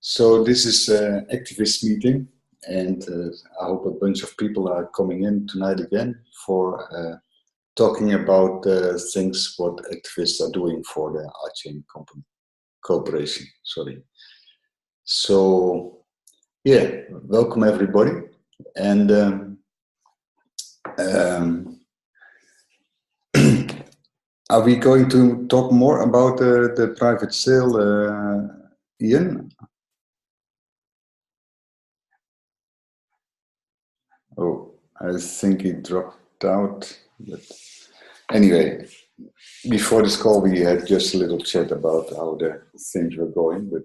So this is an activist meeting, and I hope a bunch of people are coming in tonight again for talking about things what activists are doing for the RChain company corporation. Sorry. So yeah, welcome everybody, and are we going to talk more about the private sale, Ian? Oh, I think he dropped out. But anyway, before this call, we had just a little chat about how the things were going, but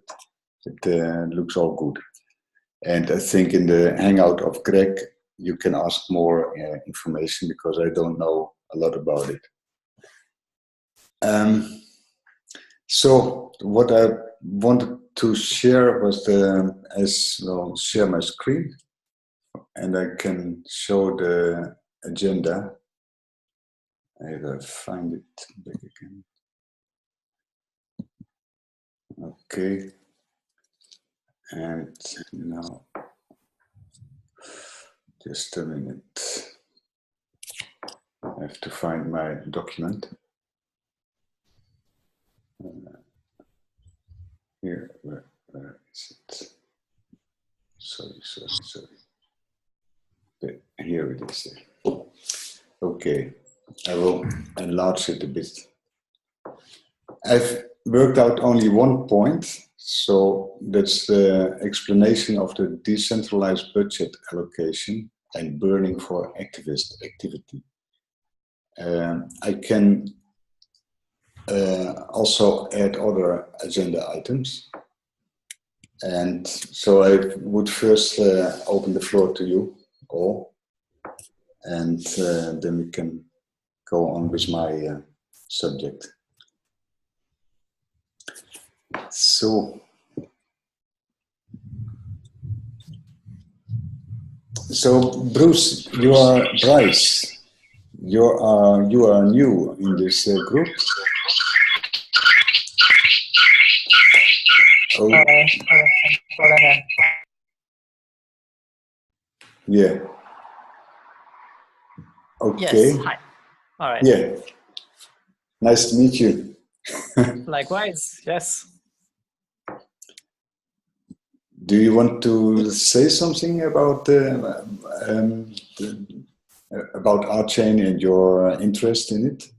it looks all good. And I think in the hangout of Greg, you can ask more information because I don't know a lot about it. So what I wanted to share was share my screen, and I can show the agenda. I will find it back again. Okay. And now, just a minute. I have to find my document. Here, where is it? Sorry. Okay, here it is. Okay, I will enlarge it a bit. I've worked out only one point, so that's the explanation of the decentralized budget allocation and burning for activist activity. I can also add other agenda items. And so I would first open the floor to you all, and then we can go on with my subject. So Bruce, you are Bryce. You are new in this group. Oh. Yeah. Okay. Yes. Hi. All right. Yeah. Nice to meet you. Likewise. Yes. Do you want to say something about RChain and your interest in it?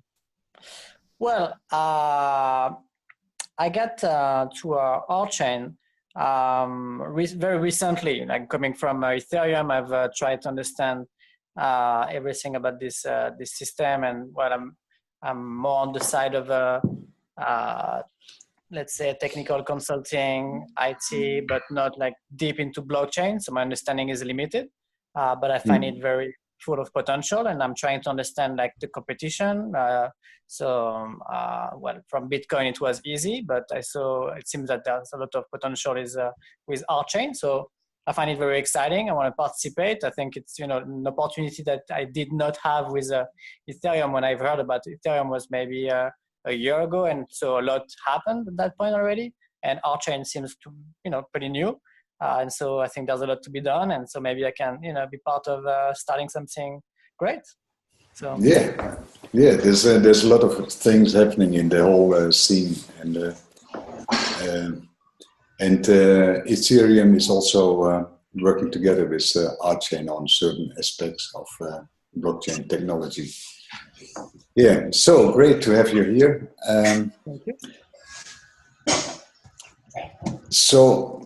Well, I got to RChain very recently. Like coming from Ethereum, I've tried to understand everything about this system, and I'm more on the side of let's say technical consulting, IT, but not like deep into blockchain. So my understanding is limited, but I find it very full of potential, and I'm trying to understand like the competition. Well, from Bitcoin it was easy, but I saw it seems that there's a lot of potential with RChain. So I find it very exciting. I want to participate. I think it's an opportunity that I did not have with Ethereum. When I've heard about Ethereum was maybe a year ago, and so a lot happened at that point already. And RChain seems to pretty new. And so I think there's a lot to be done, and so maybe I can, be part of starting something great. So yeah, there's a lot of things happening in the whole scene, and Ethereum is also working together with RChain on certain aspects of blockchain technology. Yeah, so great to have you here. Thank you. So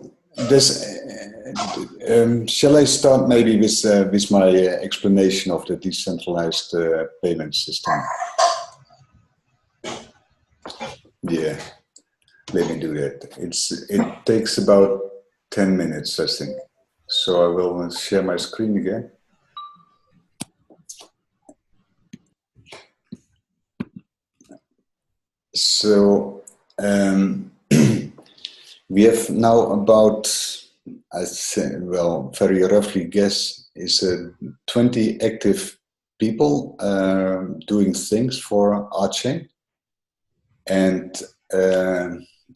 shall I start maybe with my explanation of the decentralized payment system? Yeah, let me do that. It takes about 10 minutes, I think. So I will share my screen again. So we have now about, I say, well, very roughly guess, is 20 active people doing things for RChain. And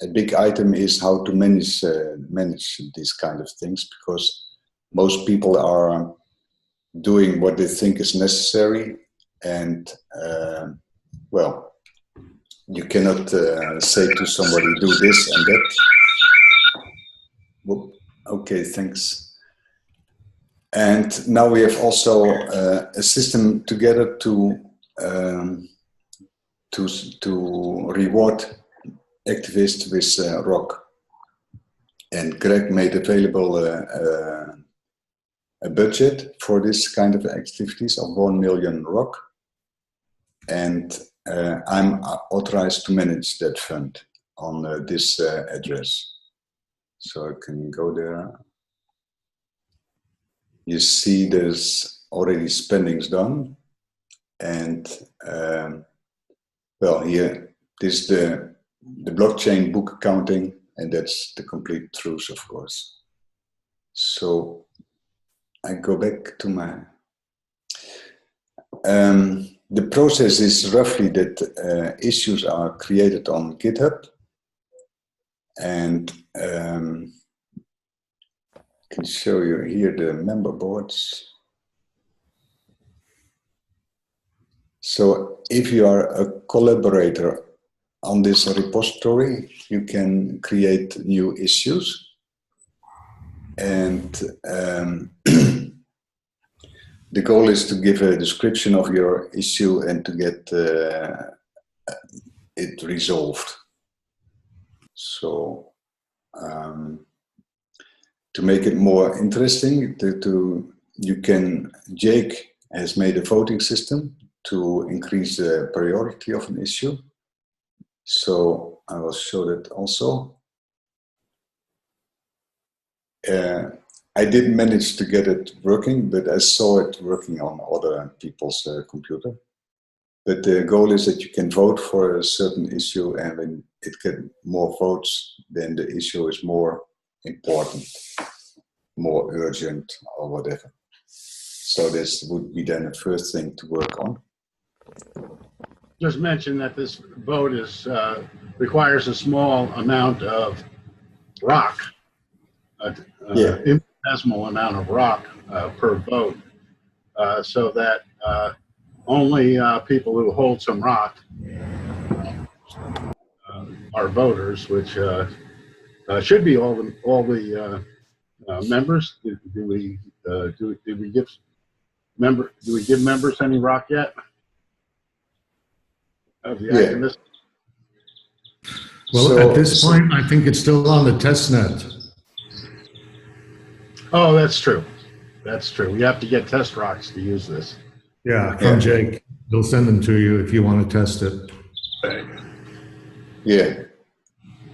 a big item is how to manage these kind of things, because most people are doing what they think is necessary, and well, you cannot say to somebody, do this and that. Whoop. Okay, thanks. And now we have also a system together to reward activists with ROC. And Greg made available a budget for this kind of activities of 1 million ROC. And I'm authorized to manage that fund on this address. So I can go there. You see there's already spendings done. And well, here, this is the blockchain book accounting, and that's the complete truth, of course. So I go back to my... the process is roughly that issues are created on GitHub, and I can show you here the member boards. So if you are a collaborator on this repository, you can create new issues. And the goal is to give a description of your issue and to get it resolved. So to make it more interesting, Jake has made a voting system to increase the priority of an issue. So I will show that also. I didn't manage to get it working, but I saw it working on other people's computer. But the goal is that you can vote for a certain issue, and when it gets more votes, then the issue is more important, more urgent, or whatever. So this would be then the first thing to work on. Just mention that this vote is requires a small amount of rock, infinitesimal amount of rock per vote, so that only people who hold some rock are voters, which should be all the members. Do we give members any rock yet? Of the activists? Well, so, at this point, I think it's still on the test net. Oh, that's true. That's true. We have to get test rocks to use this. Yeah, from Jake. They'll send them to you if you want to test it. Yeah.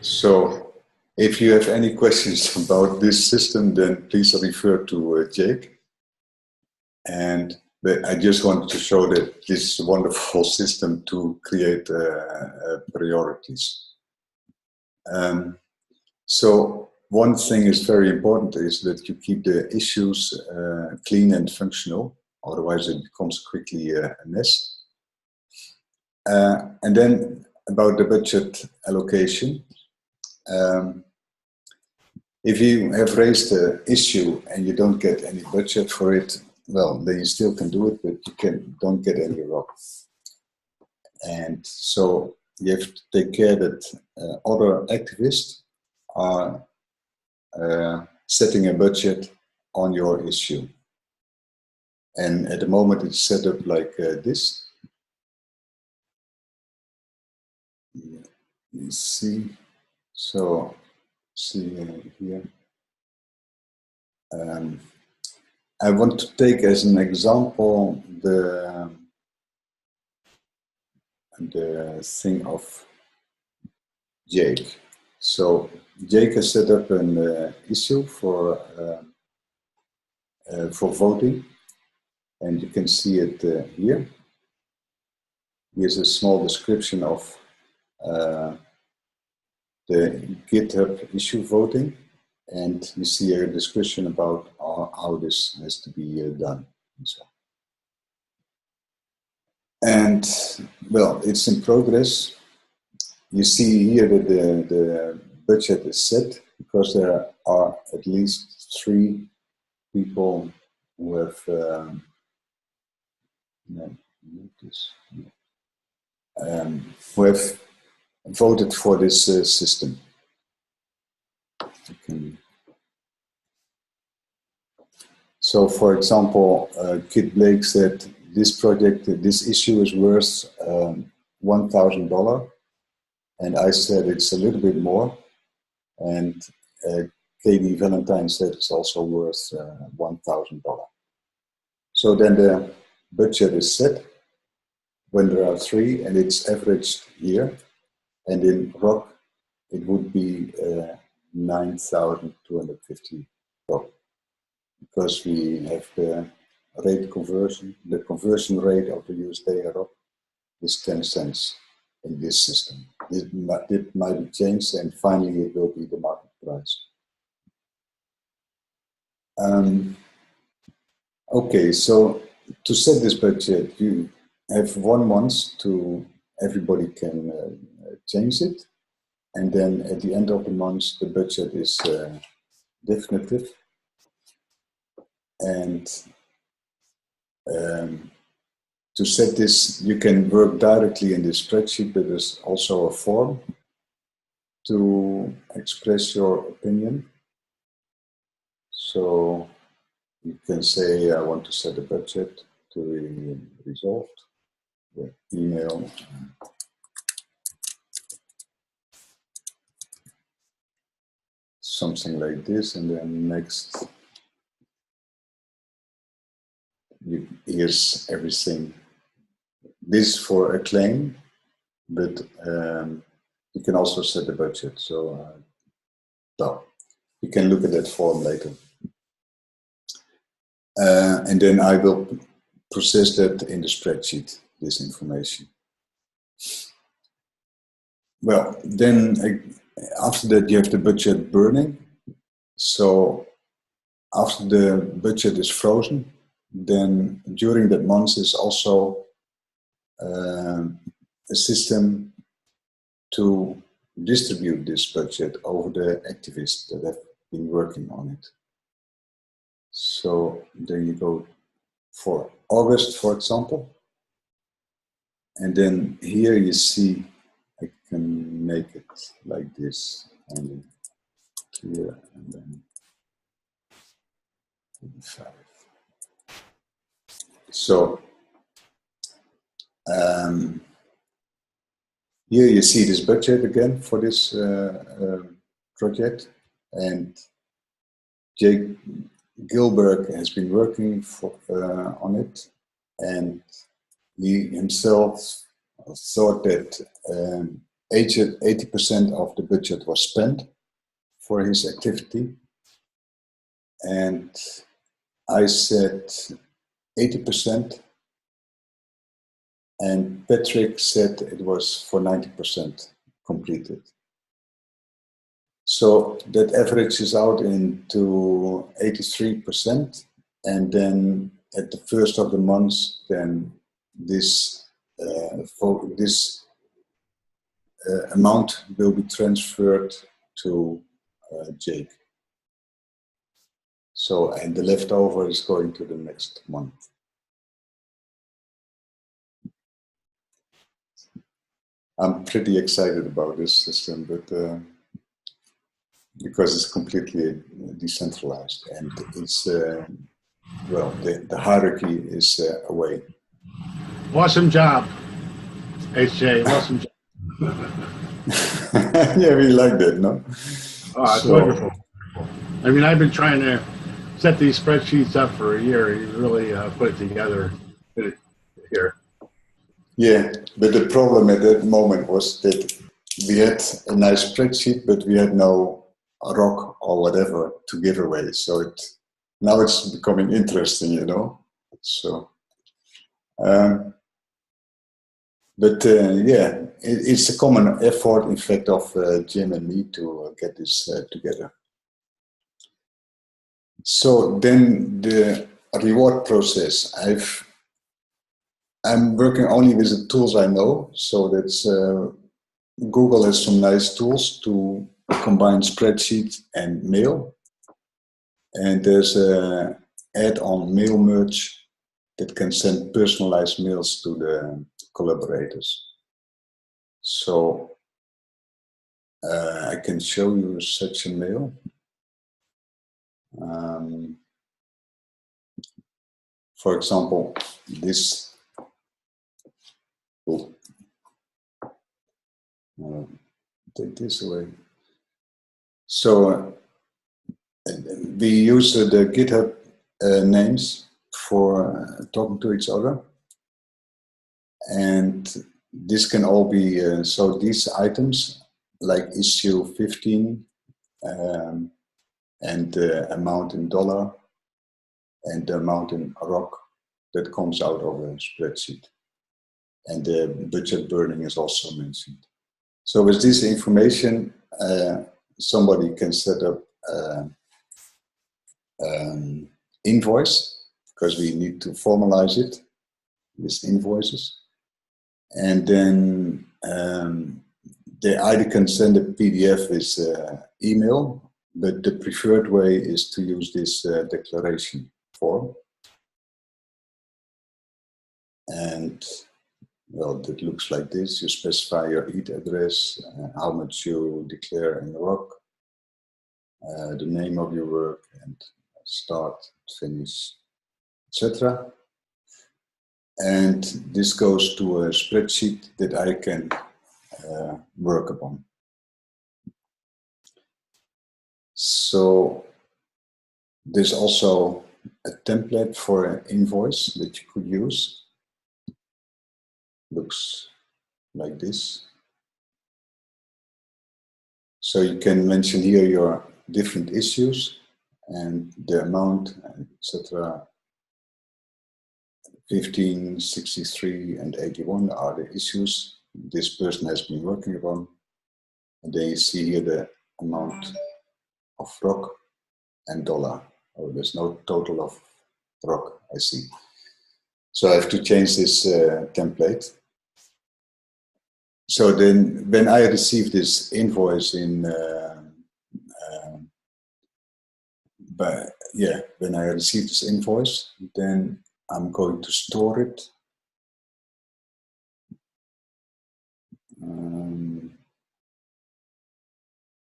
So if you have any questions about this system, then please refer to Jake. But I just wanted to show that this is a wonderful system to create priorities. So one thing is very important is that you keep the issues clean and functional, otherwise it becomes quickly a mess. And then about the budget allocation. If you have raised an issue and you don't get any budget for it, well, then you still can do it, but you don't get any ROC. And so you have to take care that other activists are setting a budget on your issue. And at the moment it's set up like this. You see, so see here. I want to take as an example the thing of Jake. So Jake has set up an issue for voting, and you can see it here. Here's a small description of the GitHub issue voting. And you see a description about how this has to be done. And well, it's in progress. you see here that the budget is set because there are at least 3 people who have who have voted for this system. So, for example, Kit Blake said this project, this issue is worth $1,000, and I said it's a little bit more, and Katie Valentine said it's also worth $1,000. So then the budget is set when there are 3, and it's averaged here, and in ROC it would be $9,250 because we have the rate conversion. The conversion rate of the USD ROC is 10 cents in this system. It might be changed, and finally it will be the market price. Okay, so to set this budget, you have 1 month to everybody can change it, and then at the end of the month the budget is definitive, and to set this you can work directly in this spreadsheet, but there's also a form to express your opinion. So you can say I want to set a budget to be resolved. The email. Something like this, and then next, here's everything. This for a claim, but you can also set the budget. So, you can look at that form later. And then I will process that in the spreadsheet, this information. Well, then after that you have the budget burning. So after the budget is frozen, then during that month is also a system to distribute this budget over the activists that have been working on it. So then you go for August, for example, and then here you see I can make it like this, and here, and then 5. So here you see this budget again for this project, and Jake Gilbert has been working on it, and he himself thought that 80% of the budget was spent for his activity, and I said 80%, and Patrick said it was for 90% completed. So that averages out into 83%, and then at the first of the month, then this amount will be transferred to Jake. So, and the leftover is going to the next month. I'm pretty excited about this system, but because it's completely decentralized, and it's well, the hierarchy is away. Awesome job, HJ. Awesome job. Yeah, we like that, no? Oh, it's wonderful. I mean, I've been trying to set these spreadsheets up for a year. You really put it together here. Yeah, but the problem at that moment was that we had a nice spreadsheet, but we had no ROC or whatever to give away. So now it's becoming interesting, you know. So, yeah, it's a common effort, in fact, of Jim and me to get this together. So then the reward process. I'm working only with the tools I know, so that's Google has some nice tools to combine spreadsheet and mail. And there's a add-on mail merge that can send personalized mails to the collaborators. So I can show you such a mail. For example, this. Take this away. So we use the GitHub names for talking to each other, and this can all be so these items like issue 15 and the amount in dollar and the amount in ROC that comes out of a spreadsheet, and the budget burning is also mentioned. So with this information, somebody can set up invoice, because we need to formalize it with invoices, and then they either can send a PDF with email, but the preferred way is to use this declaration form. And well, that looks like this. You specify your EAT address, how much you declare in ROC, the name of your work, and start, finish, etc. And this goes to a spreadsheet that I can work upon. So there's also a template for an invoice that you could use. Looks like this. So you can mention here your different issues and the amount, etc. 15, 63, and 81 are the issues this person has been working upon. And then you see here the amount of ROC and dollar. Oh, there's no total of ROC, I see. So I have to change this template. So then when I receive this invoice in, when I receive this invoice, then I'm going to store it.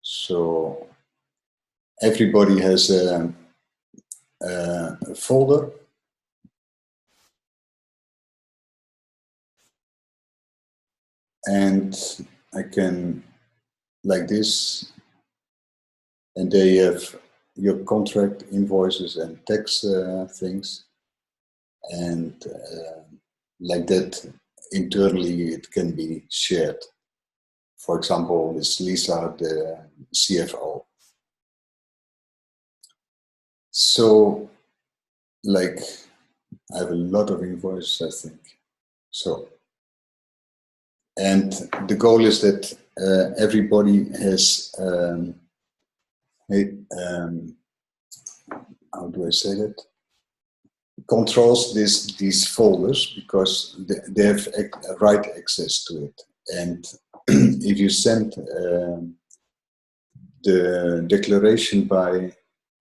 So everybody has a folder. And I can, like this, and they have your contract invoices and tax things. And like that, internally, it can be shared. For example, with Lisa, the CFO. So, like, I have a lot of invoices, I think. So, and the goal is that everybody has, how do I say that? Controls these folders, because they have right access to it. And if you send the declaration by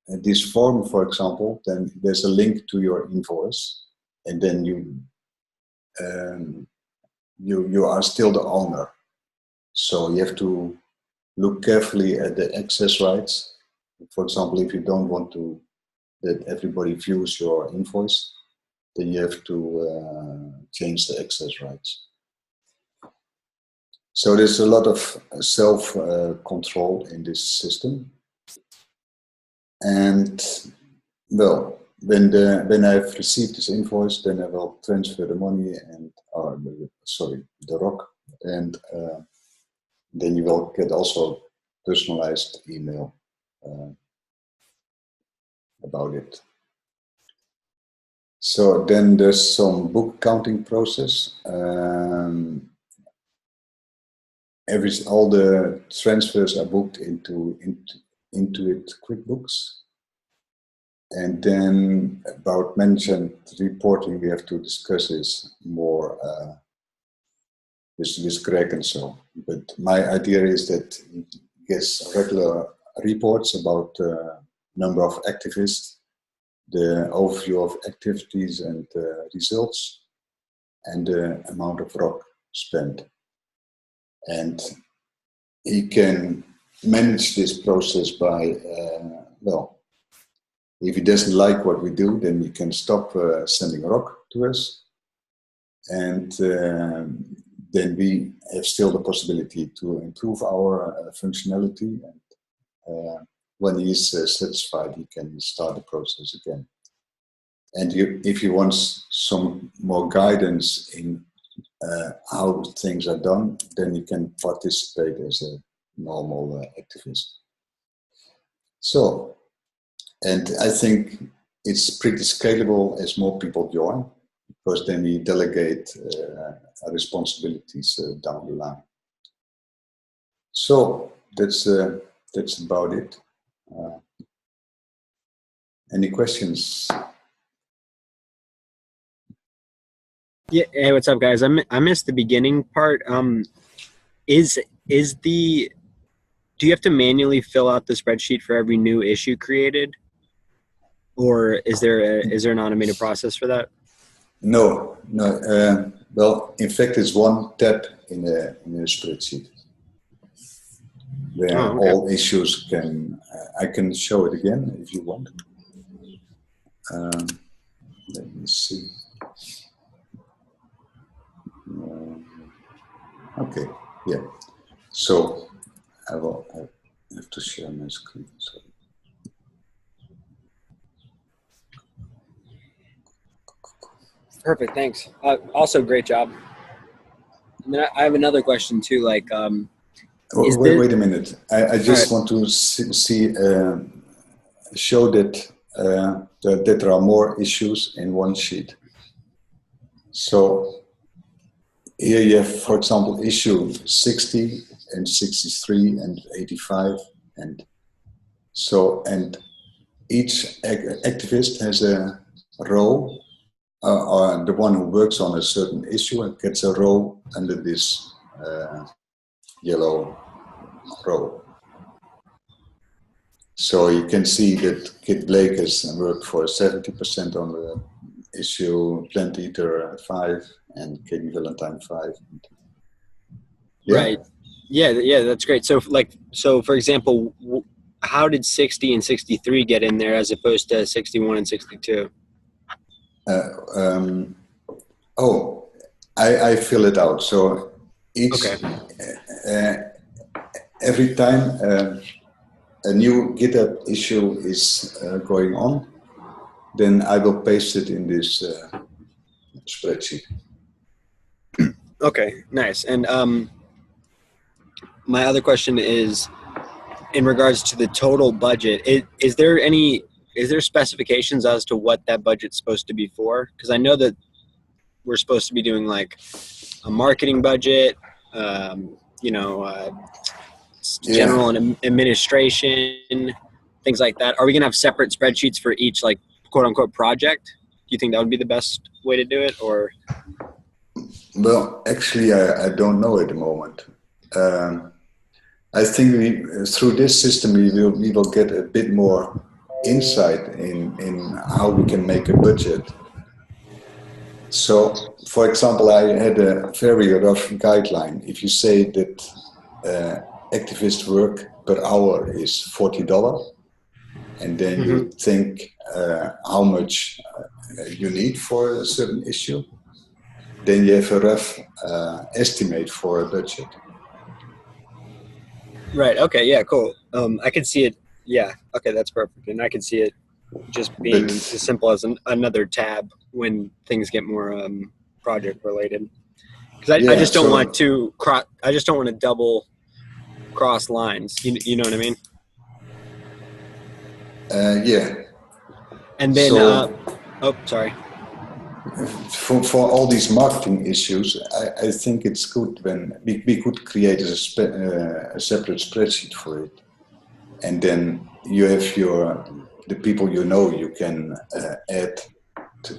this form, for example, then there's a link to your invoice, and then you are still the owner. So you have to look carefully at the access rights. For example, if you don't want to that everybody views your invoice, then you have to change the access rights. So there's a lot of self-control in this system. And well, when I've received this invoice, then I will transfer the money and, the ROC, and then you will get also personalized email about it. So then there's some book counting process. All the transfers are booked into it QuickBooks. And then about mentioned reporting, we have to discuss is more with Greg and so. But my idea is that he gets regular reports about number of activists, the overview of activities and results, and the amount of rock spent. And he can manage this process by, well, if he doesn't like what we do, then he can stop sending rock to us. And then we have still the possibility to improve our functionality. And when he is satisfied, he can start the process again. And if he wants some more guidance in how things are done, then you can participate as a normal activist. So, and I think it's pretty scalable as more people join, because then we delegate responsibilities down the line. So that's about it. Any questions? Yeah. Hey, what's up, guys? I missed the beginning part. Do you have to manually fill out the spreadsheet for every new issue created, or is there an automated process for that? No. Well, in fact, it's one tab in a spreadsheet where all issues can. I can show it again if you want. Let me see. Okay, yeah. So I have to share my screen. Sorry. Perfect, thanks. Also, great job. And then I have another question too. Like, wait a minute. I just want to show that that there are more issues in one sheet. So here you have, for example, issue 60 and 63 and 85, and so, and each activist has a row, or the one who works on a certain issue and gets a row under this yellow row. So you can see that Kit Blake has worked for 70% on the issue, Plant Eater 5, and Katie Valentine 5. Yeah. Right. Yeah, that's great. So, for example, how did 60 and 63 get in there as opposed to 61 and 62? I fill it out. So each every time a new GitHub issue is going on, then I will paste it in this spreadsheet. Okay, nice. And my other question is, in regards to the total budget, is there specifications as to what that budget's supposed to be for? Because I know that we're supposed to be doing like a marketing budget, general and administration, things like that. Are we gonna have separate spreadsheets for each, like, quote unquote project? Do you think that would be the best way to do it, or? Well, actually, I don't know at the moment. I think through this system we will get a bit more insight in how we can make a budget. So, for example, I had a very rough guideline. If you say that activist work per hour is $40, and then you think how much you need for a certain issue, then you have a rough estimate for a budget. Right. Okay. Yeah. Cool. I can see it. Yeah. Okay. That's perfect. And I can see it just being as simple as another tab when things get more project related. Because I just don't want to I just don't want to double cross lines. You know what I mean? Yeah. And then, sorry. For all these marketing issues, I think it's good when we could create a separate spreadsheet for it, and then you have the people you can add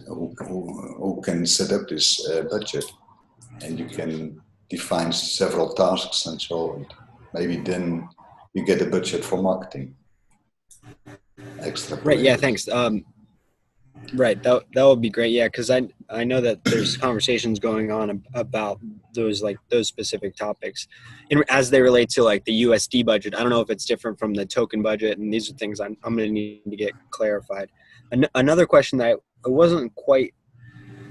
who can set up this budget, and you can defines several tasks, and so maybe then you get a budget for marketing. Extra. Right. Yeah. Thanks. Right. That would be great. Yeah, because I know that there's conversations going on about those specific topics, and as they relate to like the USD budget. I don't know if it's different from the token budget, and these are things I'm going to need to get clarified. Another question that I wasn't quite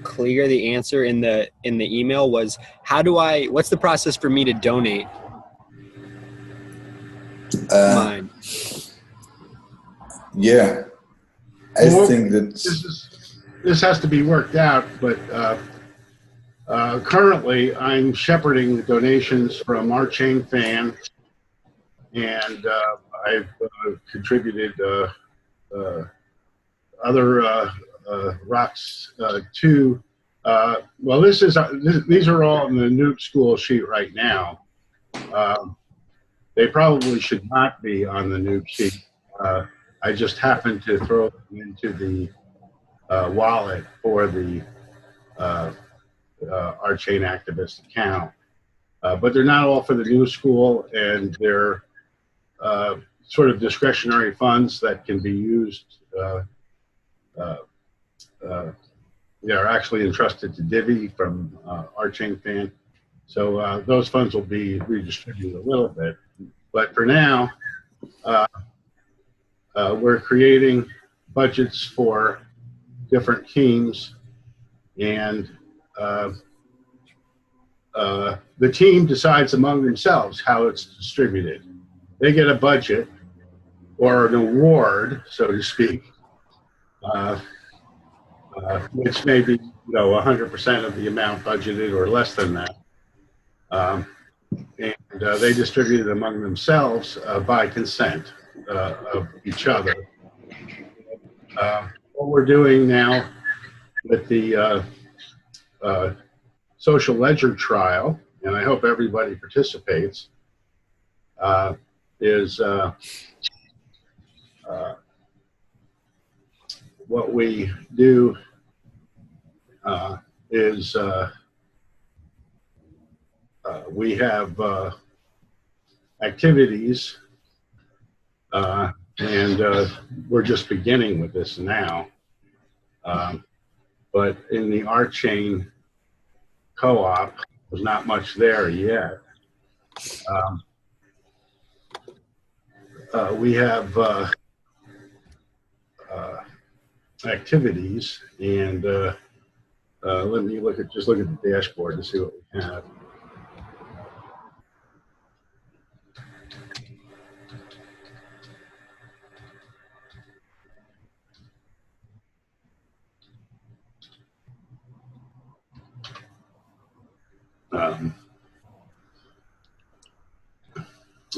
clear the answer in the email was, what's the process for me to donate mine? Yeah, I think that this has to be worked out, but currently I'm shepherding the donations from RChain fans, and I've contributed other rocks to. Well, these are all in the Noob School sheet right now. They probably should not be on the Noob sheet. I just happened to throw them into the wallet for the RChain activist account. But they're not all for the new school, and they're sort of discretionary funds that can be used. They are actually entrusted to Divi from RChain fan. So those funds will be redistributed a little bit. But for now, we're creating budgets for different teams, and the team decides among themselves how it's distributed. They get a budget or an award, so to speak, which may be 100% of the amount budgeted or less than that. And they distribute it among themselves by consent of each other. What we're doing now with the social ledger trial, and I hope everybody participates, is what we do is we have activities, and we're just beginning with this now. But in the RChain co-op, there's not much there yet. We have activities, and let me look at the dashboard to see what we have.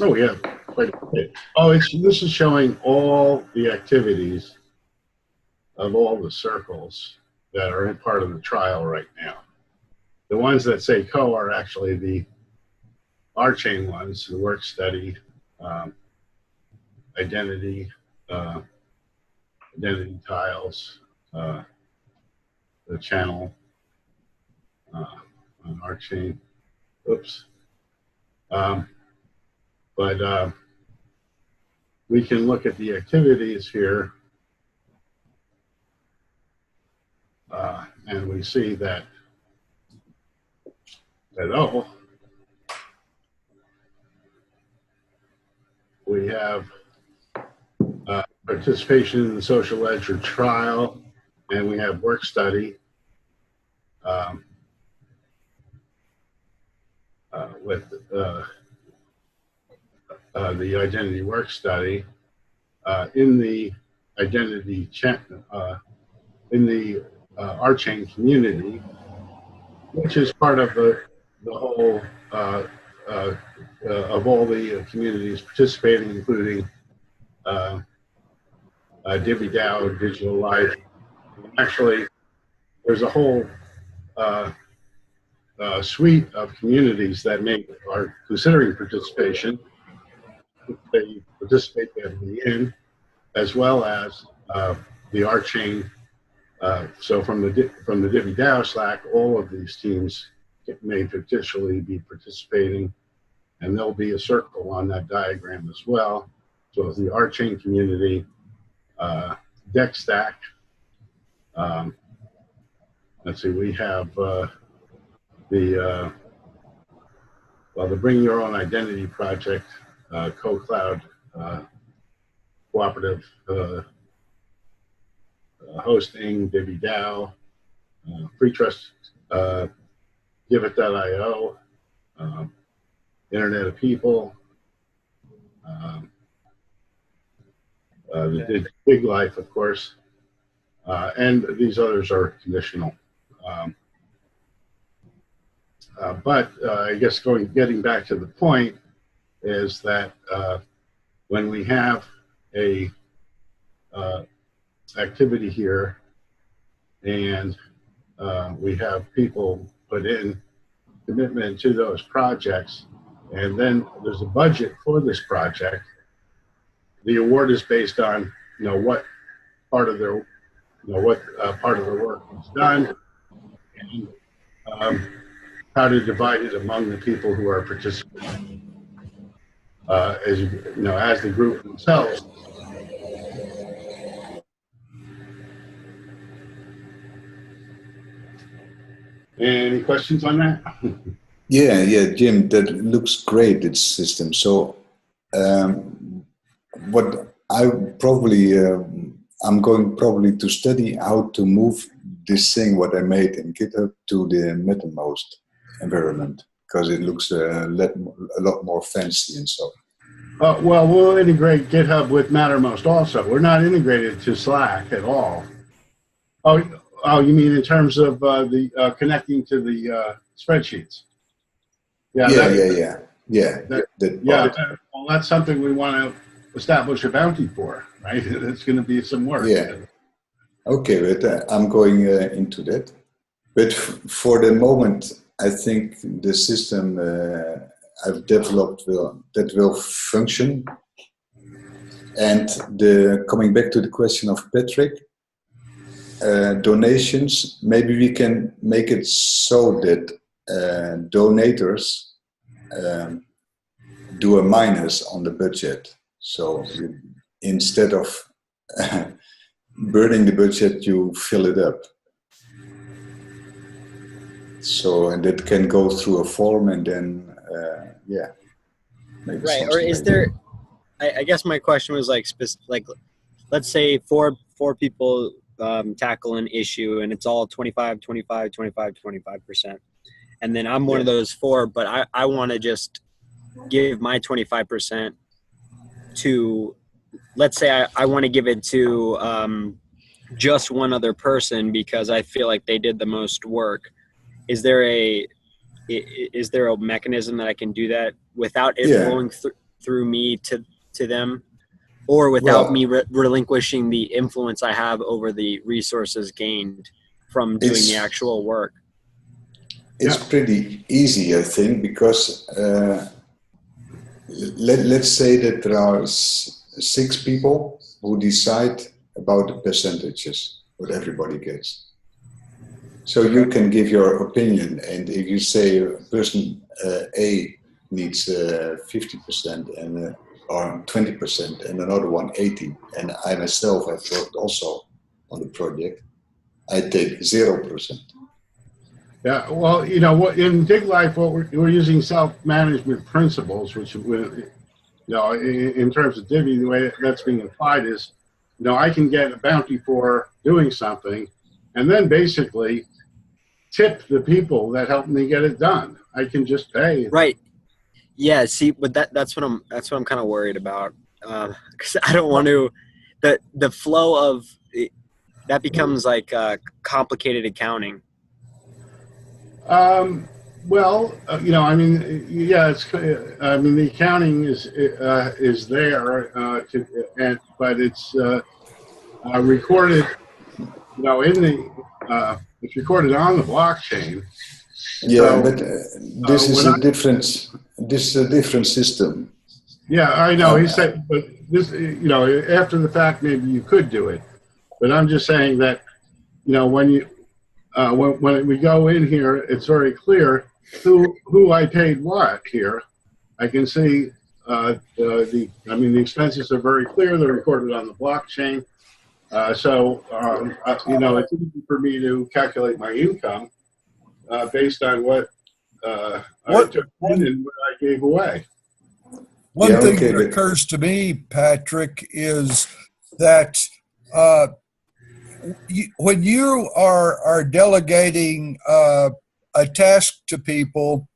Oh yeah, quite a bit. Oh, this is showing all the activities of all the circles that are in part of the trial right now. The ones that say co are actually the RChain ones: the work study, identity, identity tiles, the channel on RChain. Oops. But we can look at the activities here, and we see that we have participation in the social ledger trial, and we have work study with the identity work study in the identity in the RChain community, which is part of the whole of all the communities participating, including DiviDAO, Digital Life. Actually, there's a whole suite of communities that are considering participation. They participate in, as well as the RChain. So from the DiviDAO Slack, all of these teams may potentially be participating, and there'll be a circle on that diagram as well. So the RChain community, deck stack. Let's see, we have the Bring Your Own Identity project, co-cloud cooperative hosting, Divvy DAO, Free Trust, Giveit.io, Internet of People, the Big Life, of course, and these others are conditional. But I guess getting back to the point is that when we have a activity here and we have people put in commitment to those projects, and then there's a budget for this project, the award is based on what part of their part of the work is done, and how to divide it among the people who are participating as the group themselves. Any questions on that? Yeah, Jim, that looks great, this system. So what I probably, I'm going probably to study how to move this thing, what I made in GitHub, to the MetaMost environment, because it looks a lot more fancy and so. Well, we'll integrate GitHub with Mattermost also. We're not integrated to Slack at all. Oh, you mean in terms of the connecting to the spreadsheets? Yeah. Well, that's something we want to establish a bounty for, right? It's going to be some work. Yeah. Okay, but I'm going into that. But for the moment, I think the system I've developed will function. And coming back to the question of Patrick, donations, maybe we can make it so that donators do a minus on the budget. So instead of burning the budget, you fill it up. So, and it can go through a form, and then, maybe right. Or is there, I guess my question was like, let's say four people tackle an issue, and it's all 25%. And then I'm one of those four, but I want to just give my 25% to, let's say I want to give it to just one other person because I feel like they did the most work. Is there a mechanism that I can do that without it flowing through me to them, or without me relinquishing the influence I have over the resources gained from doing the actual work? It's pretty easy, I think, because let's say that there are 6 people who decide about the percentages, what everybody gets. So you can give your opinion, and if you say person A needs 50% and or 20%, and another one 80%, and I myself have worked also on the project, I take 0%. Yeah, well, in Dig Life, we're using self-management principles, which, in terms of Divvy, the way that's being applied is, I can get a bounty for doing something, and then basically tip the people that helped me get it done. I can just pay. Right. Yeah. See, but that's what I'm kind of worried about, because I don't want to. The flow of that becomes like complicated accounting. Well, the accounting is there, but it's recorded, it's recorded on the blockchain. Yeah, so, but this is a different system. Yeah, I know. He said, but this, after the fact, maybe you could do it. But I'm just saying that, when we go in here, it's very clear who I paid what here. I can see the expenses are very clear. They're recorded on the blockchain. It's easy for me to calculate my income based on what I took in and what I gave away. One thing that occurs to me, Patrick, is that when you are delegating a task to people,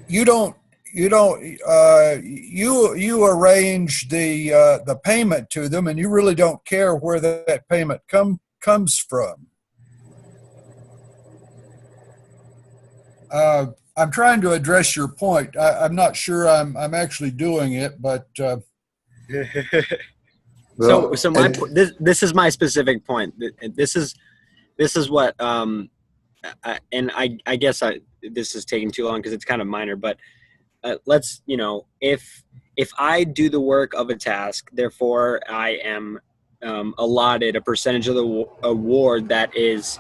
you arrange the payment to them, and you really don't care where that payment comes from. I'm trying to address your point. I'm not sure I'm actually doing it, but this is my specific point. This is what and I guess this is taking too long because it's kind of minor, but let's, if I do the work of a task, therefore I am allotted a percentage of the award that is,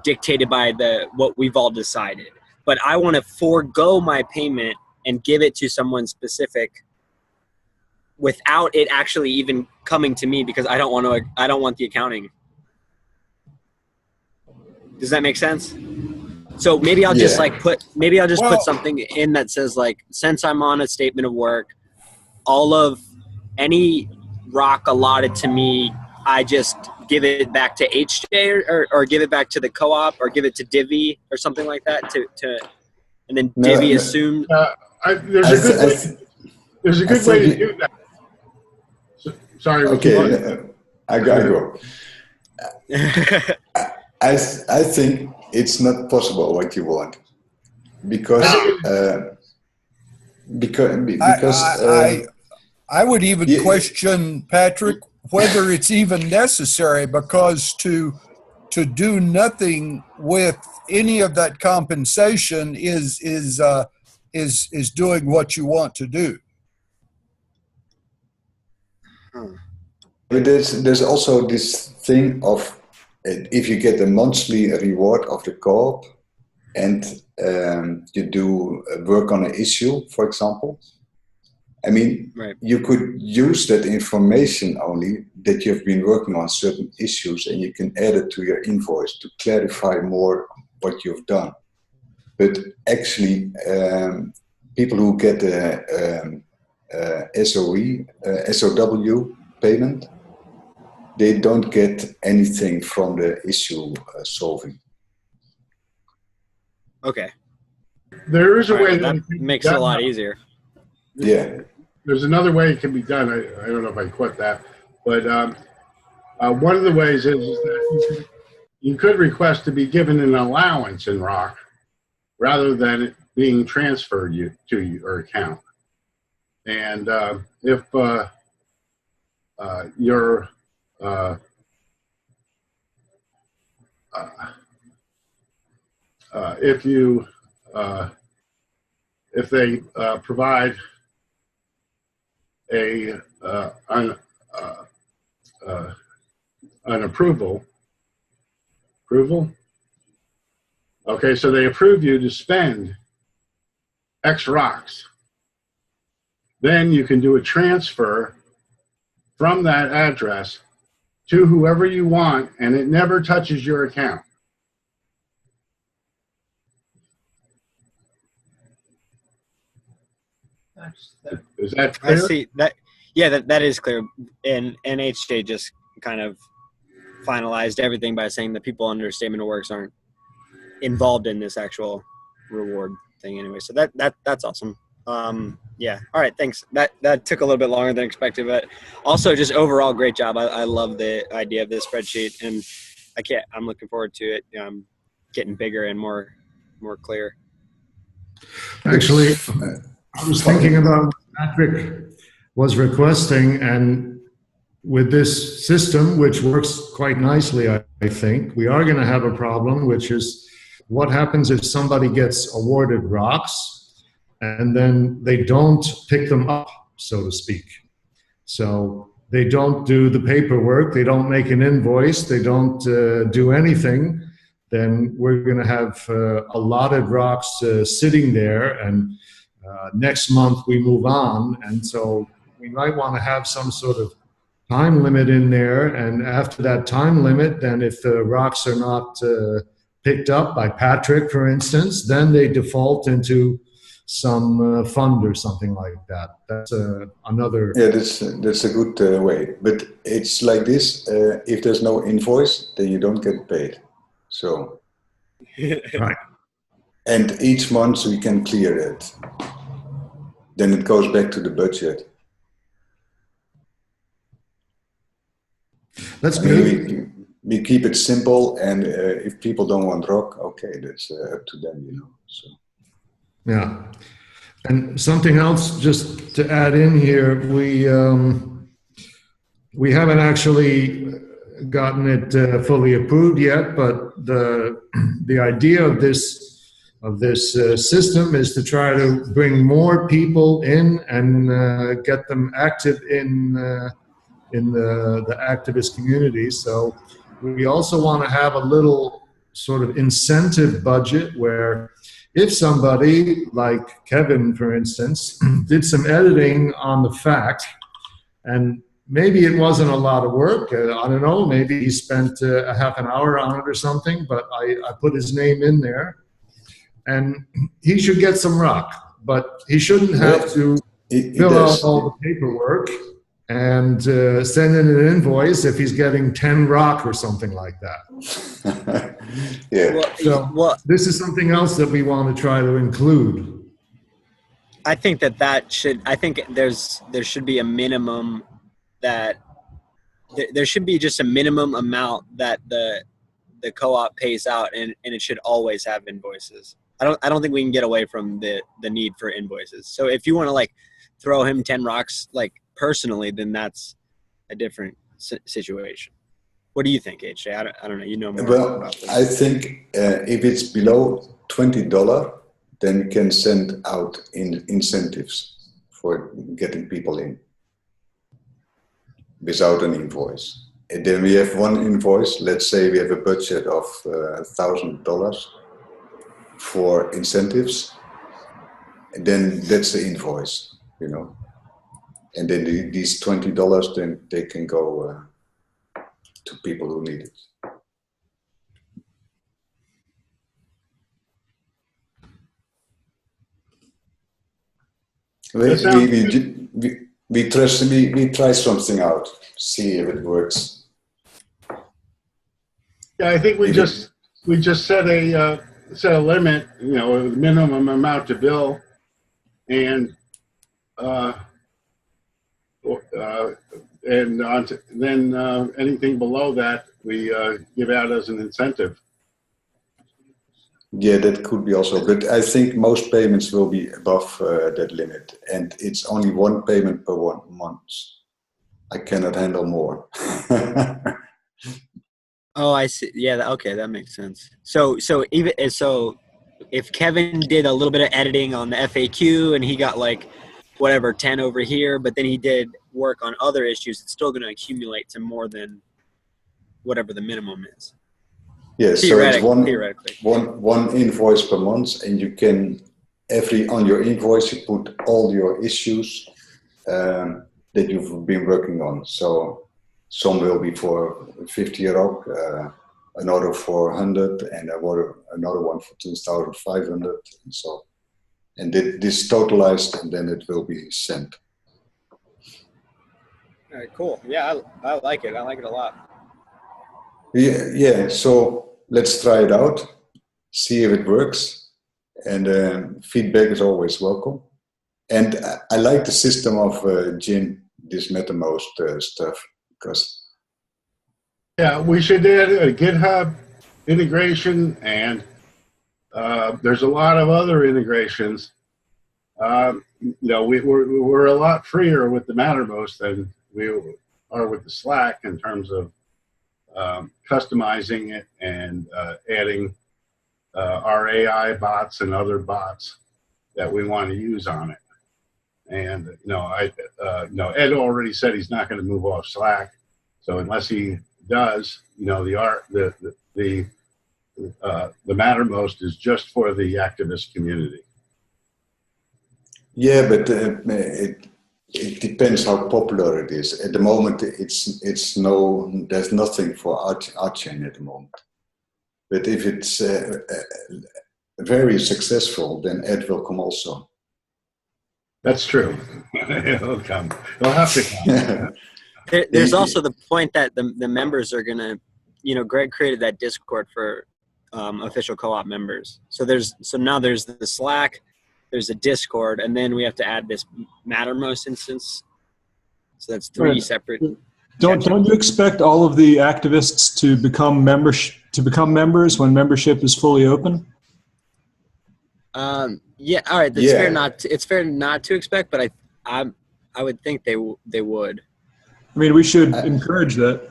dictated by what we've all decided. But I want to forego my payment and give it to someone specific without it actually even coming to me because I don't want the accounting. Does that make sense? So maybe I'll just put something in that says since I'm on a statement of work, all of any rock allotted to me, I just give it back to HJ or give it back to the co-op or give it to Divi or something like that and then Divi assumes. There's a good way to do that. Sorry. Okay, I go. I think it's not possible what you want because I would even question, Patrick, whether it's even necessary, because to do nothing with any of that compensation is doing what you want to do. But there's also this thing of if you get a monthly reward of the co-op and you do work on an issue, for example. I mean, right. You could use that information only that you've been working on certain issues and you can add it to your invoice to clarify more what you've done. But actually, people who get a SOW payment, they don't get anything from the issue solving. Okay. There is a way that makes it a lot easier. Yeah. There's another way it can be done. I don't know if I quit that, but one of the ways is that you could request to be given an allowance in ROC rather than it being transferred to your account. And if they provide an approval. Okay, so they approve you to spend X rocks. Then you can do a transfer from that address to whoever you want, and it never touches your account. Is that clear? I see that. Yeah, that is clear. And HJ just kind of finalized everything by saying that people under statement of works aren't involved in this actual reward thing anyway. So that's awesome. Yeah. All right. Thanks. That took a little bit longer than expected, but also just overall great job. I love the idea of this spreadsheet, and I'm looking forward to it getting bigger and more clear. Actually, I was thinking about what Patrick was requesting, and with this system, which works quite nicely, I think, we are going to have a problem, which is what happens if somebody gets awarded rocks and then they don't pick them up, so to speak. So they don't do the paperwork, they don't make an invoice, they don't do anything. then we're going to have allotted rocks sitting there, and next month we move on. And so we might want to have some sort of time limit in there, and after that time limit, then if the rocks are not picked up by Patrick, for instance, then they default into some fund or something like that. That's another. Yeah, that's a good way. But it's like this: if there's no invoice, then you don't get paid. So, Right. And each month we can clear it. Then it goes back to the budget. That's I good. mean, we keep it simple, and if people don't want rock, okay, that's up to them, you know. So. Yeah. And something else just to add in here, we haven't actually gotten it fully approved yet, but the idea of this system is to try to bring more people in and get them active in the activist community. So we also want to have a little sort of incentive budget where if somebody like Kevin, for instance, did some editing on the fact, and maybe it wasn't a lot of work, I don't know, maybe he spent a half an hour on it or something, but I put his name in there, and he should get some rock, but he shouldn't have to fill out all the paperwork and send in an invoice if he's getting 10 rock or something like that. Yeah. So this is something else that we want to try to include. I think I think there should be a minimum that there should be just a minimum amount that the co-op pays out, and it should always have invoices. I don't think we can get away from the need for invoices. So if you want to like throw him 10 rocks like personally, then that's a different situation. What do you think, HJ? I don't know. You know more about this. I think if it's below $20, then we can send out incentives for getting people in without an invoice. And then we have one invoice. Let's say we have a budget of $1,000 for incentives. And then that's the invoice, you know. And then these $20, then they can go to people who need it. We try something out, see if it works. Yeah, I think we just set a limit, you know, a minimum amount to bill, and then anything below that we give out as an incentive. Yeah, that could be also, but I think most payments will be above that limit, and it's only one payment per 1 month. I cannot handle more. Oh, I see. Yeah. Okay, that makes sense. So if Kevin did a little bit of editing on the FAQ and he got like whatever 10 over here, but then he did work on other issues, it's still going to accumulate to more than whatever the minimum is. Yeah, so it's one invoice per month, and you can on your invoice you put all your issues that you've been working on. So some will be for 50 rock, another for 100, and another one for 2,500, and so. And this totalized, and then it will be sent. All right, cool. Yeah, I like it. I like it a lot. Yeah. So let's try it out, see if it works, and feedback is always welcome. And I like the system of Jin, this MetaMost stuff, because. Yeah, we should add a GitHub integration, and there's a lot of other integrations. You know, we're a lot freer with the Mattermost than we are with the Slack in terms of customizing it and adding our AI bots and other bots that we want to use on it. And you know, Ed already said he's not going to move off Slack, so unless he does, you know, the the Mattermost is just for the activist community. Yeah, but it depends how popular it is. At the moment, there's nothing for RChain at the moment. But if it's very successful, then Ed will come also. That's true. He'll come. He'll have to come. There's also the point that the members are gonna, Greg created that Discord for official co-op members. So now there's the Slack, there's a Discord, and then we have to add this Mattermost instance. So that's three separate. Don't you expect all of the activists to become members when membership is fully open? Yeah. All right. That's fair. It's fair not to expect, but I would think they would. I mean, we should encourage that.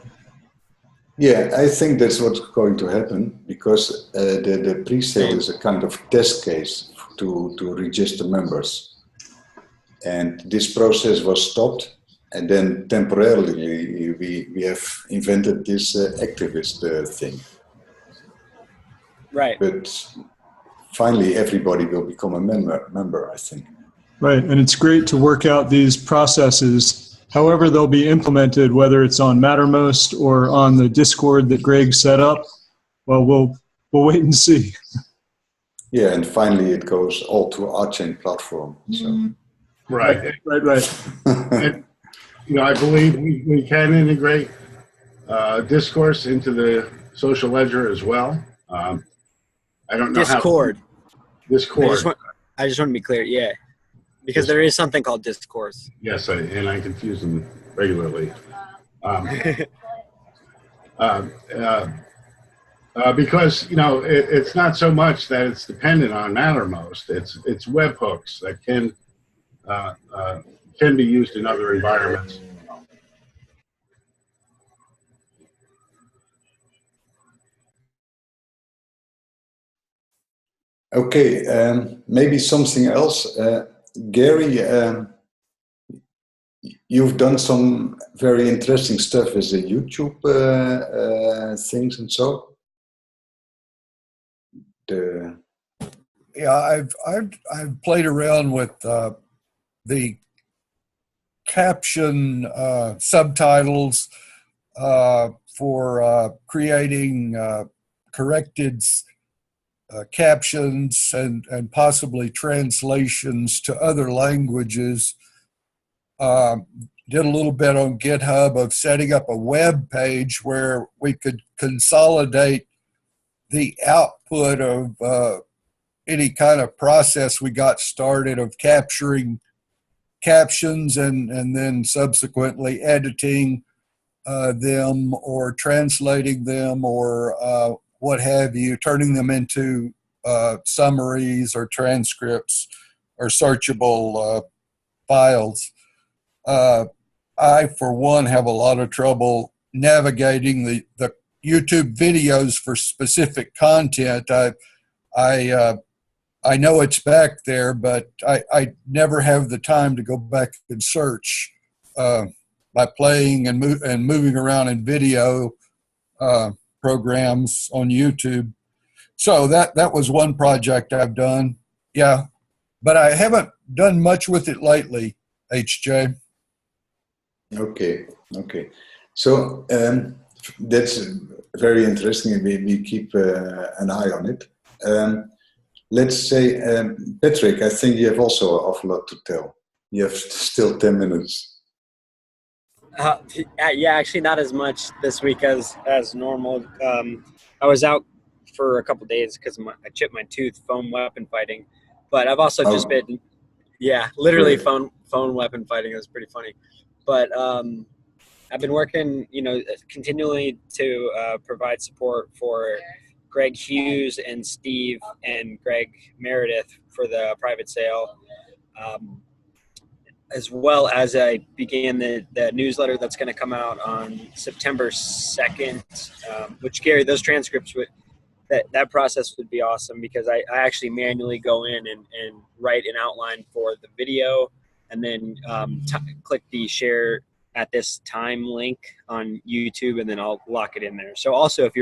Yeah, I think that's what's going to happen, because the pre-sale is a kind of test case to register members. And this process was stopped, and then temporarily we have invented this activist thing. Right. But finally everybody will become a member, I think. Right, and it's great to work out these processes, however they'll be implemented, whether it's on Mattermost or on the Discord that Greg set up. Well, we'll wait and see. Yeah, and finally it goes all to RChain platform. So. Right. Right. And, I believe we can integrate discourse into the social ledger as well. I don't know Discord. Discord. I just want to be clear, yeah. Because there is something called discourse. Yes, and I confuse them regularly. Because it's not so much that it's dependent on Mattermost. It's webhooks that can be used in other environments. Okay, maybe something else. Gary, you've done some very interesting stuff with the YouTube things and so. Yeah, I've played around with the caption subtitles for creating corrected captions and possibly translations to other languages. Did a little bit on GitHub of setting up a web page where we could consolidate the output of any kind of process we got started of capturing captions and then subsequently editing them or translating them or what have you, turning them into summaries or transcripts or searchable files. I, for one, have a lot of trouble navigating the YouTube videos for specific content. I know it's back there, but I never have the time to go back and search by playing and moving around in video programs on YouTube. So that was one project I've done. Yeah, but I haven't done much with it lately, HJ. Okay. So that's very interesting. We keep an eye on it. Let's say, Patrick, I think you have also an awful lot to tell. You have still 10 minutes. Yeah, actually not as much this week as normal. I was out for a couple days because I chipped my tooth foam weapon fighting. But I've also just been, literally phone weapon fighting. It was pretty funny. But I've been working, continually to provide support for Greg Hughes and Steve and Greg Meredith for the private sale, as well as I began the newsletter that's going to come out on September 2nd, which, Gary, those transcripts, that process would be awesome because I actually manually go in and write an outline for the video and then click the share at this time link on YouTube, and then I'll lock it in there. So also, if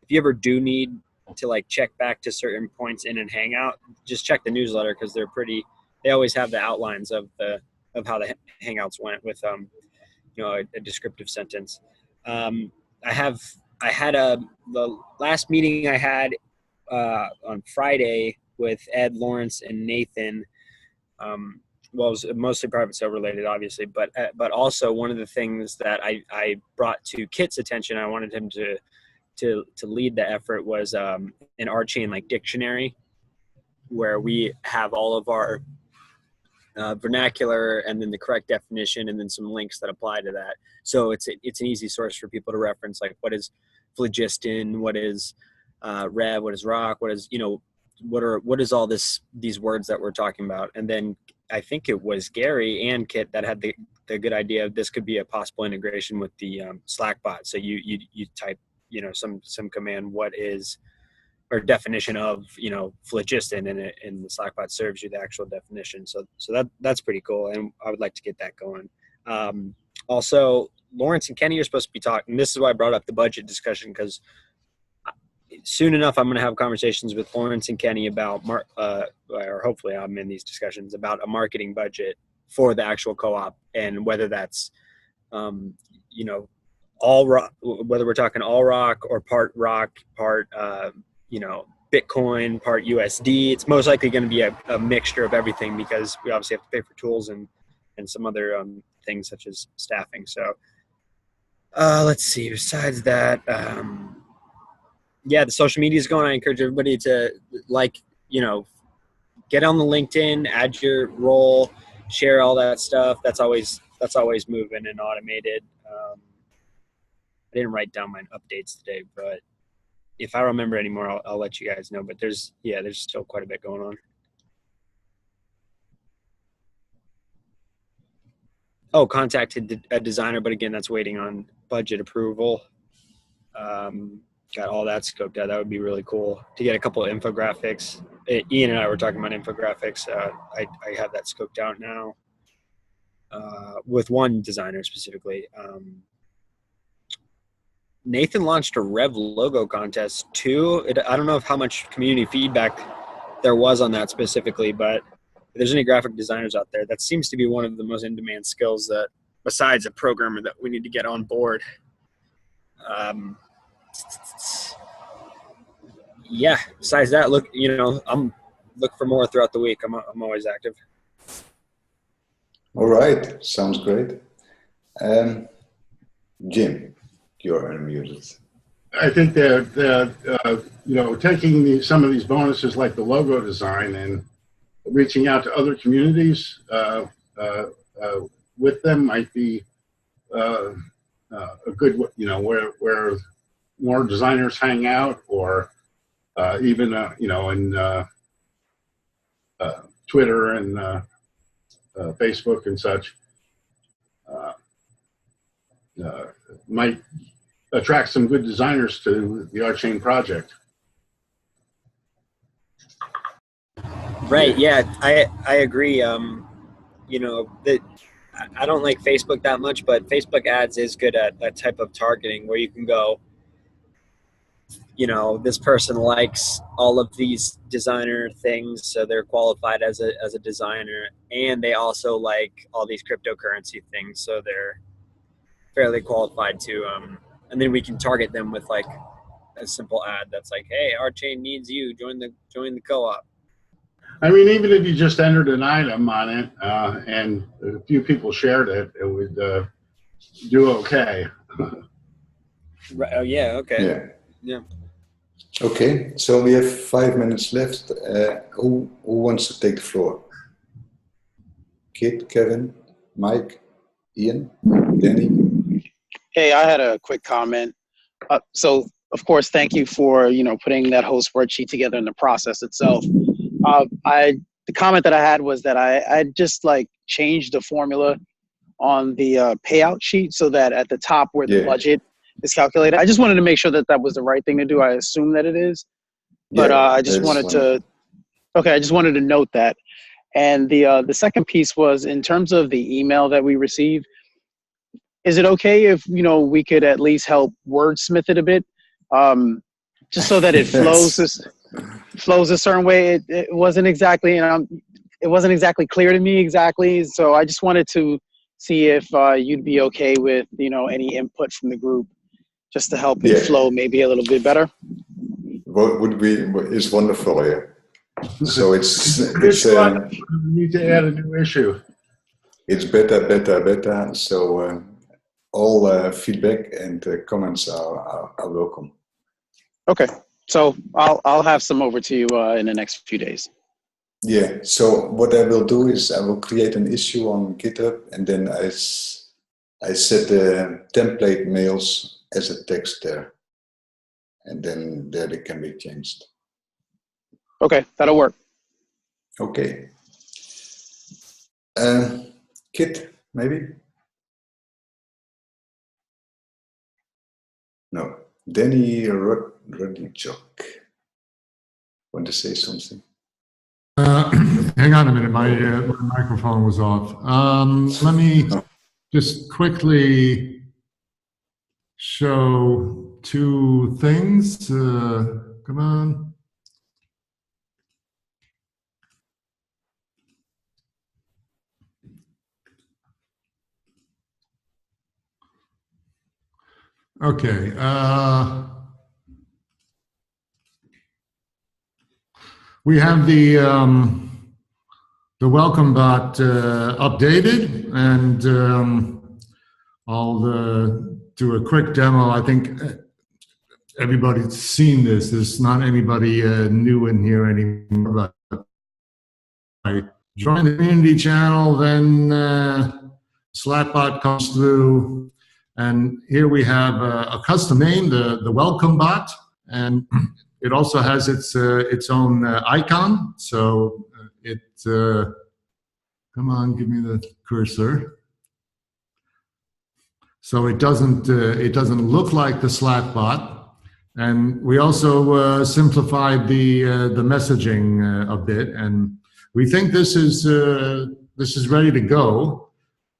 if you ever do need to like check back to certain points in an Hangout, just check the newsletter, because they always have the outlines of how the Hangouts went with a descriptive sentence. The last meeting I had on Friday with Ed, Lawrence, and Nathan. Well, it was mostly private sale related, obviously, but also one of the things that I brought to Kit's attention, I wanted him to lead the effort, was an RChain like dictionary, where we have all of our vernacular and then the correct definition and then some links that apply to that. So it's an easy source for people to reference, like what is phlogiston, what is rev, what is rock, what is, what is all these words that we're talking about. And then I think it was Gary and Kit that had the good idea of this could be a possible integration with the Slack bot. So you type, some command, what is, or definition of, phlogiston, and the Slack bot serves you the actual definition. So that's pretty cool. And I would like to get that going. Also, Lawrence and Kenny are supposed to be talking. This is why I brought up the budget discussion, because soon enough, I'm going to have conversations with Lawrence and Kenny about, or hopefully I'm in these discussions about a marketing budget for the actual co-op, and whether that's, all rock, whether we're talking all rock or part rock, part, Bitcoin, part USD. It's most likely going to be a mixture of everything, because we obviously have to pay for tools and some other things such as staffing. So let's see, besides that, the social media is going. I encourage everybody to get on the LinkedIn, add your role, share all that stuff. That's always moving and automated. I didn't write down my updates today, but if I remember any more, I'll let you guys know. But there's still quite a bit going on. Oh, contacted a designer, but again, that's waiting on budget approval. Got all that scoped out. That would be really cool to get a couple of infographics. Ian and I were talking about infographics. I have that scoped out now with one designer specifically. Nathan launched a Rev logo contest too. I don't know how much community feedback there was on that specifically, but if there's any graphic designers out there, that seems to be one of the most in-demand skills, that besides a programmer, that we need to get on board. Besides that, I'm look for more throughout the week. I'm always active. All right, sounds great. Jim, you're unmuted. I think that taking some of these bonuses like the logo design and reaching out to other communities with them might be a good, where more designers hang out, or even in Twitter and Facebook and such, might attract some good designers to the RChain project. Right. Yeah, I agree. I don't like Facebook that much, but Facebook ads is good at that type of targeting, where you can go, this person likes all of these designer things, so they're qualified as a designer, and they also like all these cryptocurrency things, so they're fairly qualified too. And then we can target them with like a simple ad that's like, "Hey, RChain needs you. Join the co-op." I mean, even if you just entered an item on it and a few people shared it, it would do okay. Right. Oh yeah. Okay. Yeah. Okay, so we have 5 minutes left. Who wants to take the floor? Kit, Kevin, Mike, Ian, Danny? Hey, I had a quick comment. So, of course, thank you for putting that whole spreadsheet together in the process itself. The comment that I had was that I just changed the formula on the payout sheet so that at the top where the budget is calculated. I just wanted to make sure that that was the right thing to do. I assume that it is, but I just wanted to note that. And the second piece was in terms of the email that we received. Is it okay if we could at least help wordsmith it a bit? just so that it flows a certain way. It wasn't exactly, it wasn't exactly clear to me exactly. So I just wanted to see if you'd be okay with, any input from the group, just to help it flow maybe a little bit better. What would be is wonderful, yeah. So it's we need to add a new issue. it's better. So all feedback and comments are welcome. Okay, so I'll have some over to you in the next few days. Yeah. So what I will do is I will create an issue on GitHub, and then I set the template mails as a text there, and then there they can be changed. Okay, that'll work. Okay. Kit, maybe? No. Danny Rodichuk. Want to say something? Hang on a minute, my microphone was off. Let me just quickly show two things. Come on. Okay. We have the welcome bot updated, and I'll do a quick demo. I think everybody's seen this. There's not anybody new in here anymore. But I join the community channel, then Slackbot comes through, and here we have a custom name, the welcome bot, and it also has its own icon. So come on, give me the cursor. So it doesn't look like the Slack bot, and we also simplified the messaging a bit, and we think this is ready to go.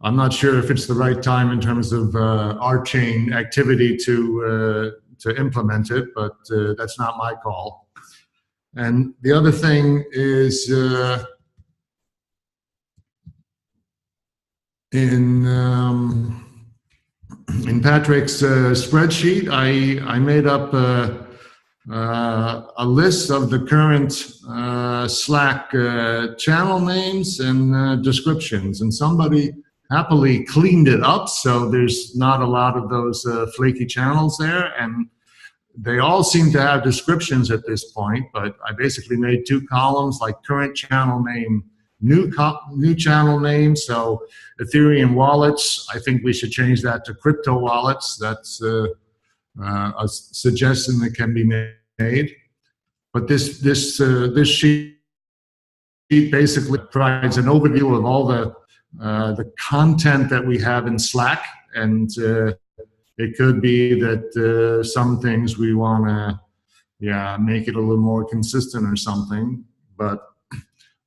I'm not sure if it's the right time in terms of RChain activity to implement it, but that's not my call. And the other thing is in Patrick's spreadsheet, I made up a list of the current Slack channel names and descriptions, and somebody happily cleaned it up, so there's not a lot of those flaky channels there, and they all seem to have descriptions at this point. But I basically made two columns, like current channel name, new channel name. So Ethereum wallets, I think we should change that to crypto wallets. That's a suggestion that can be made. But this sheet basically provides an overview of all the content that we have in Slack, and it could be that some things we want to make it a little more consistent or something. But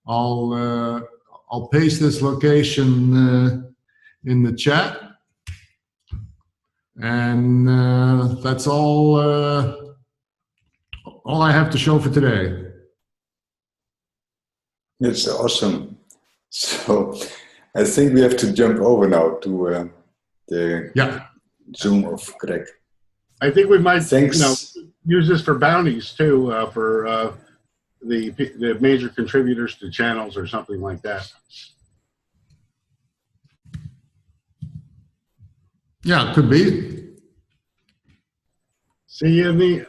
I'll paste this location in the chat, and that's all I have to show for today. It's awesome. So I think we have to jump over now to the Zoom of Greg. I think we might use this for bounties too, for the major contributors to channels or something like that. Yeah, it could be. See you in the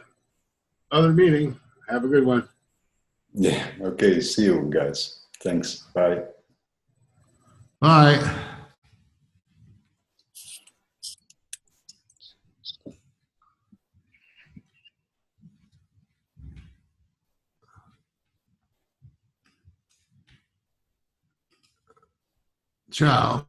other meeting. Have a good one. Yeah, okay. See you guys. Thanks. Bye. Bye. Ciao.